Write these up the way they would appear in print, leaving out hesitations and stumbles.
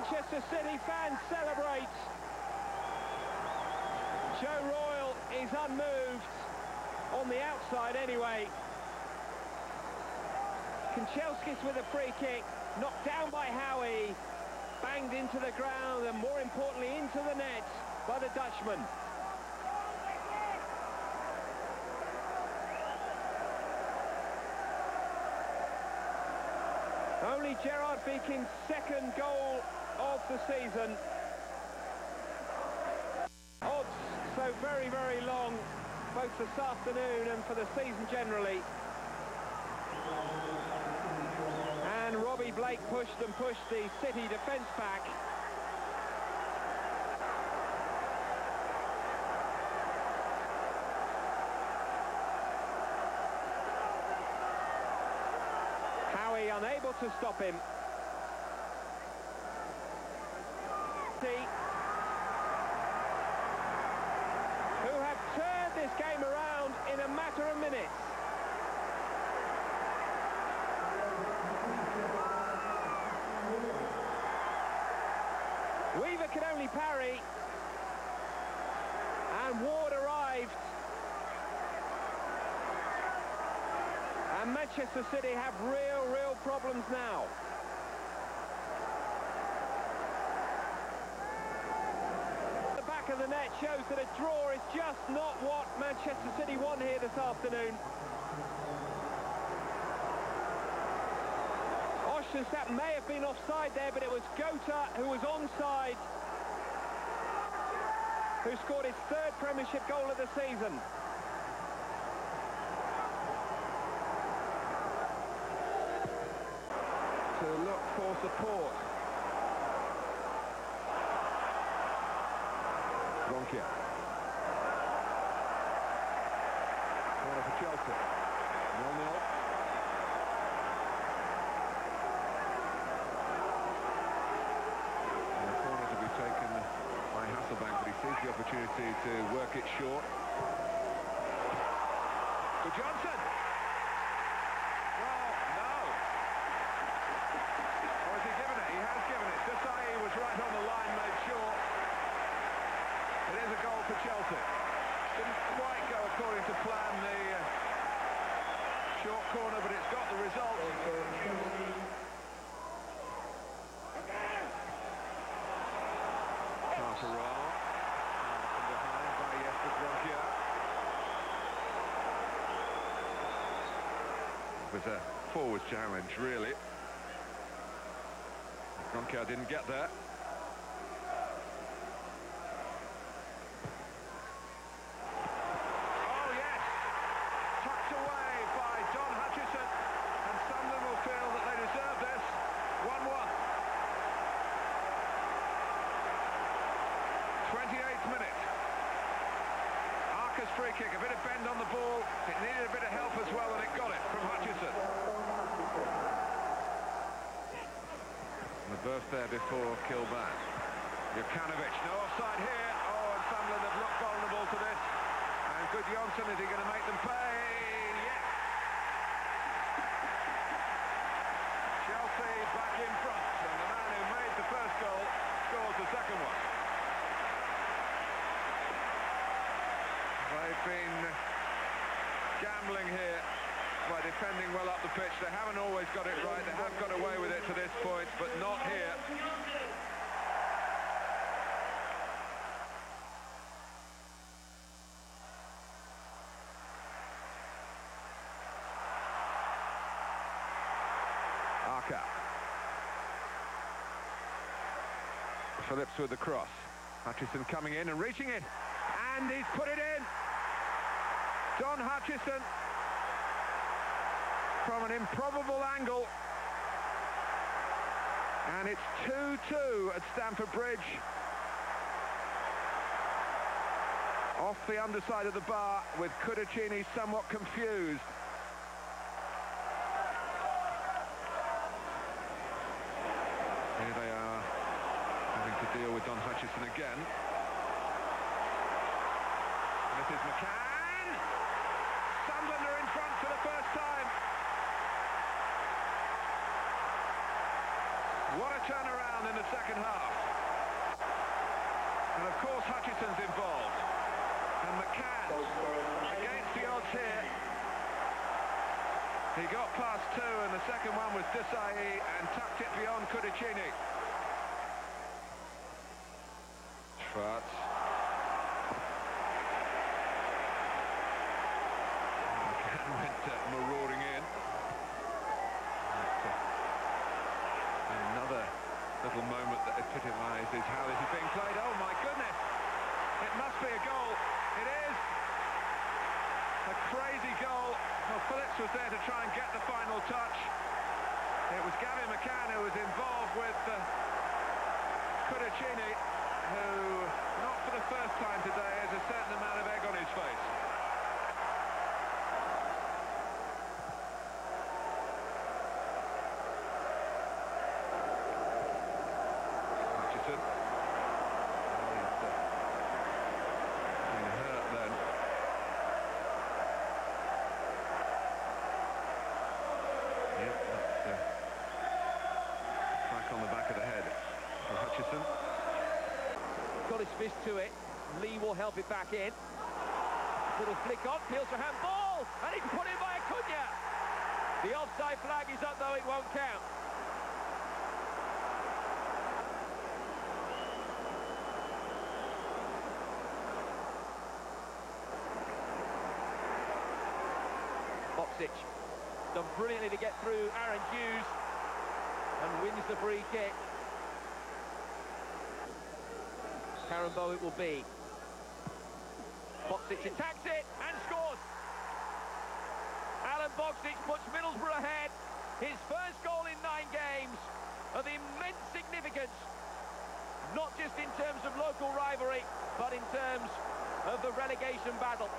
Manchester City fans celebrate. Joe Royle is unmoved, on the outside anyway. Kanchelskis with a free kick, knocked down by Howie, banged into the ground and more importantly into the net by the Dutchman. Only Gerard Beeking's second goal of the season. Odds so very, very long, both this afternoon and for the season generally. And Robbie Blake pushed and pushed the City defence back. Howie unable to stop him. Who have turned this game around in a matter of minutes. Weaver could only parry, and Ward arrived. And Manchester City have real problems now. The back of the net shows that a draw is just not what Manchester City want here this afternoon. That may have been offside there, but it was Gota who was onside, who scored his third Premiership goal of the season. To look for support. Ronkia. Corner for Chelsea. 0-0. Taken by Hasselbank, but he sees the opportunity to work it short. To Johnson! Well, no. Or has he given it? He has given it. Desai was right on the line, made sure. It is a goal for Chelsea. Didn't quite go according to plan, the short corner, but it's got the result. From behind by Jesper Ronkia. It was a forward challenge, really. Ronkia didn't get there. Oh, yes! Tucked away by Don Hutchison. And Sunderland will feel that they deserve this. 1-1. 28th minute. Arca's free kick, a bit of bend on the ball. It needed a bit of help as well, and it got it from Hutchison. And the burst there before Kilban. Jokanovic, no offside here. Oh, and Sunderland have looked vulnerable to this. And good Johnson, is he going to make them pay? Yes. Chelsea back in front, and the man who made the first goal scores the second one. They've been gambling here by defending well up the pitch. They haven't always got it right. They have got away with it to this point, but not here. Arca. Phillips with the cross. Hutchison coming in and reaching it. And he's put it in. Don Hutchison from an improbable angle. And it's 2-2 at Stamford Bridge. Off the underside of the bar with Cudicini somewhat confused. Here they are having to deal with Don Hutchison again. This is McCann. Sunderland are in front for the first time. What a turnaround in the second. second half. And of course Hutchison's involved. And McCann, against the odds here. He got past two, and the second one was Desai and tucked it beyond Kudicini. Schwarz. McCann went marauding in. Another little moment that epitomises how this is being played. Oh my goodness! It must be a goal. It is! A crazy goal. Well, Phillips was there to try and get the final touch. It was Gavin McCann who was involved with Kudicini, who, not for the first time today, has a certain amount of egg on his face. Hutchison. Been hurt then. Yep, that's crack on the back of the head for Hutchison. Got his fist to it. Lee will help it back in. Little flick on, peels for handball, and it's put in by Acuna. The offside flag is up, though it won't count. Boxic done brilliantly to get through Aaron Hughes and wins the free kick. Carambo it will be. Boxic attacks it and scores. Alan Boxic puts Middlesbrough ahead. His first goal in 9 games of immense significance, not just in terms of local rivalry, but in terms of the relegation battle.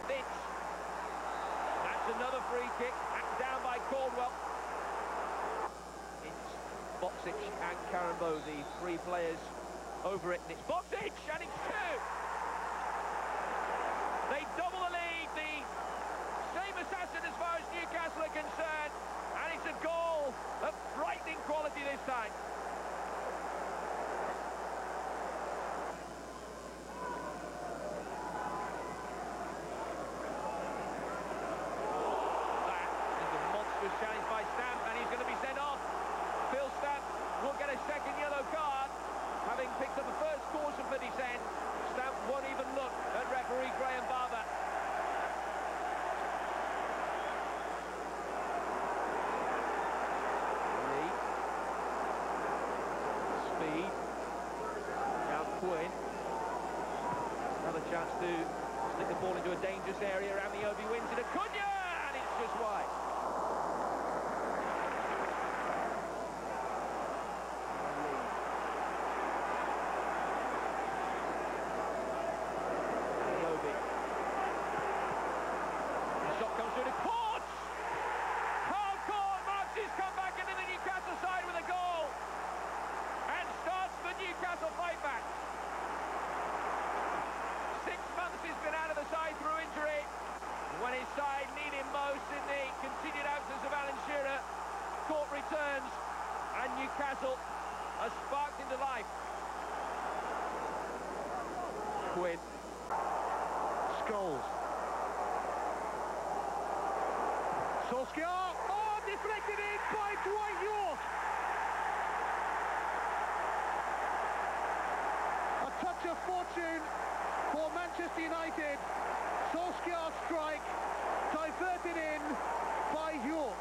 That's another free kick, down by Caldwell. It's Boxic and Carambo, the 3 players over it, and it's Boxic, and it's 2! They double the lead, the same assassin as far as Newcastle are concerned, and it's a goal of frightening quality this time. Challenged by Stamp, and he's going to be sent off. Phil Stamp will get a second yellow card, having picked up the first caution for dissent. Stamp won't even look at referee Graham Barber. Lee. Speed. Now Quinn. Another chance to stick the ball into a dangerous area around the Obi wins it. Acuna, and it's just wide. Newcastle fight back. 6 months he's been out of the side through injury. When his side need him most in the continued absence of Alan Shearer, Court returns and Newcastle are sparked into life. Quinn. Scholes. Solskjaer. Oh, deflected in by Dwight York. Touch of fortune for Manchester United. Solskjaer's strike diverted in by York.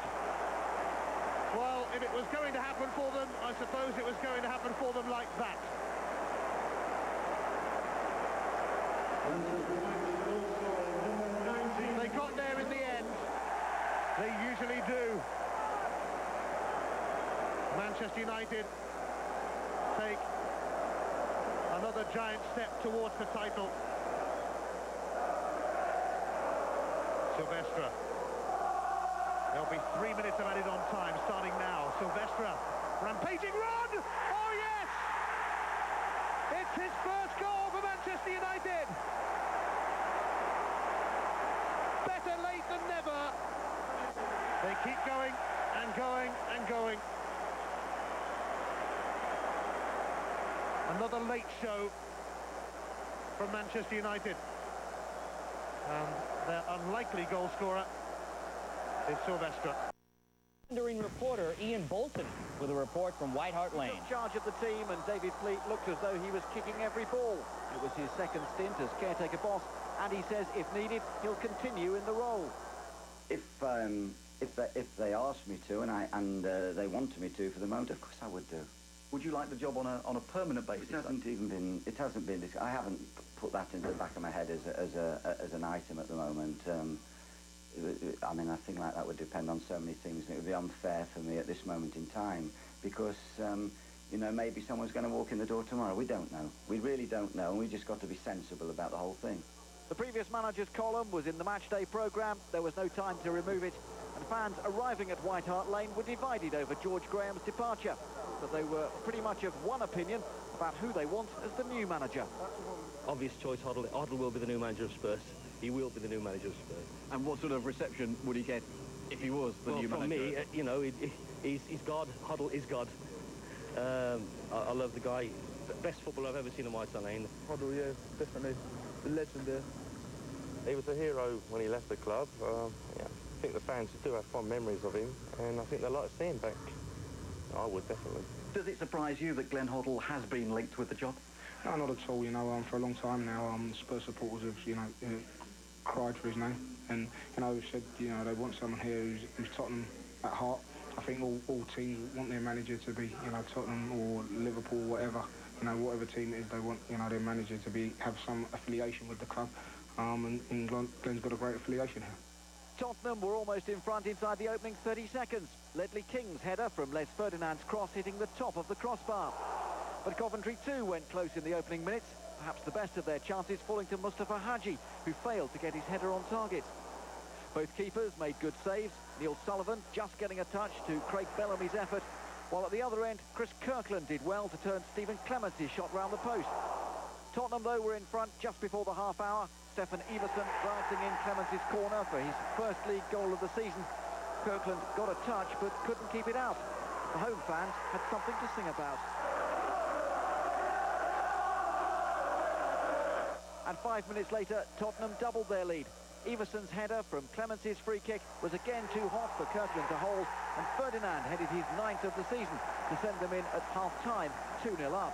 Well, if it was going to happen for them, I suppose it was going to happen for them like that. They got there in the end. They usually do. Manchester United take another giant step towards the title. Silvestre. There'll be 3 minutes of added on time starting now. Silvestre, rampaging run! Oh yes! It's his first goal for Manchester United. Better late than never. They keep going and going and going. Another late show from Manchester United. And their unlikely goal scorer is Sylvester. Reporter Ian Bolton with a report from White Hart Lane. Took charge of the team, and David Fleet looked as though he was kicking every ball. It was his second stint as caretaker boss, and he says if needed, he'll continue in the role. If they asked me to, and they wanted me to for the moment, of course I would do. Would you like the job on a permanent basis? It hasn't been. I haven't put that into the back of my head as an item at the moment. I mean, I think like that would depend on so many things, and it would be unfair for me at this moment in time because, you know, maybe someone's going to walk in the door tomorrow. We don't know. We really don't know, and we just got to be sensible about the whole thing. The previous manager's column was in the Matchday programme. There was no time to remove it, and fans arriving at White Hart Lane were divided over George Graham's departure. But they were pretty much of one opinion about who they want as the new manager. Obvious choice, Hoddle. Hoddle will be the new manager of Spurs. He will be the new manager of Spurs. And what sort of reception would he get if he was the new manager? From me, you know, he's God. Hoddle is God. I love the guy. Best footballer I've ever seen in White Hart Lane. Hoddle, yeah, definitely. The legend there. He was a hero when he left the club. Yeah, I think the fans do have fond memories of him, and I think they'd like to see him back. I would, definitely. Does it surprise you that Glenn Hoddle has been linked with the job? No, not at all. You know, for a long time now, Spurs supporters have, you know, cried for his name, and you know, said, you know, they want someone here who's Tottenham at heart. I think all teams want their manager to be, you know, Tottenham or Liverpool, whatever. You know, whatever team it is, they want, you know, their manager to have some affiliation with the club. And Glenn's got a great affiliation here. Tottenham were almost in front inside the opening 30 seconds. Ledley King's header from Les Ferdinand's cross hitting the top of the crossbar. But Coventry too went close in the opening minutes. Perhaps the best of their chances falling to Mustafa Hadji, who failed to get his header on target. Both keepers made good saves. Neil Sullivan just getting a touch to Craig Bellamy's effort, while at the other end, Chris Kirkland did well to turn Stephen Clemence's shot round the post. Tottenham, though, were in front just before the half hour. Stefan Everson glancing in Clemence's corner for his first league goal of the season. Kirkland got a touch but couldn't keep it out. The home fans had something to sing about. And 5 minutes later, Tottenham doubled their lead. Everson's header from Clemence's free kick was again too hot for Kirkland to hold, and Ferdinand headed his 9th of the season to send them in at half-time, 2-0 up.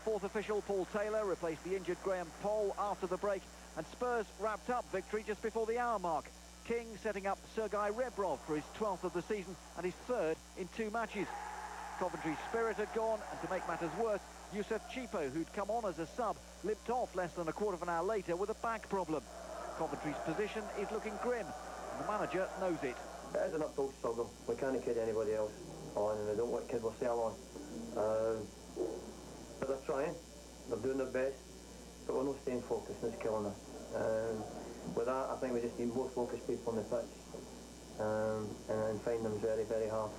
Fourth official Paul Taylor replaced the injured Graham Poll after the break, and Spurs wrapped up victory just before the hour mark. King setting up Sergei Rebrov for his 12th of the season and his 3rd in 2 matches. Coventry's spirit had gone, and to make matters worse, Youssef Chipo, who'd come on as a sub, limped off less than a quarter of an hour later with a back problem. Coventry's position is looking grim, and the manager knows it. It is an uphill struggle. We can't carry anybody else on, and we don't want Kidwell on. But they're trying, they're doing their best, but we're not staying focused, and it's killing us. With that, I think we just need more focused people on the pitch, and find them very, very hard.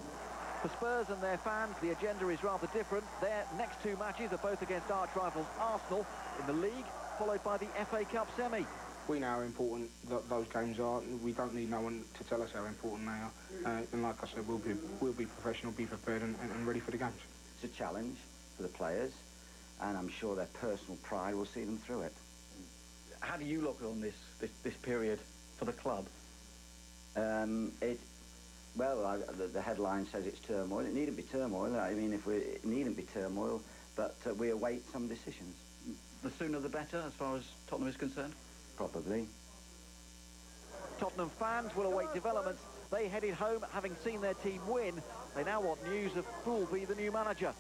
For Spurs and their fans, the agenda is rather different. Their next 2 matches are both against arch rivals Arsenal in the league, followed by the FA Cup semi. We know how important those games are. We don't need no one to tell us how important they are. And like I said, we'll be professional, be prepared, and ready for the games. It's a challenge for the players, and I'm sure their personal pride will see them through it. How do you look on this period for the club? Well, the headline says it's turmoil. It needn't be turmoil. I mean, it needn't be turmoil, but we await some decisions. The sooner the better, as far as Tottenham is concerned? Probably. Tottenham fans will await developments. They headed home having seen their team win. They now want news of who will be the new manager.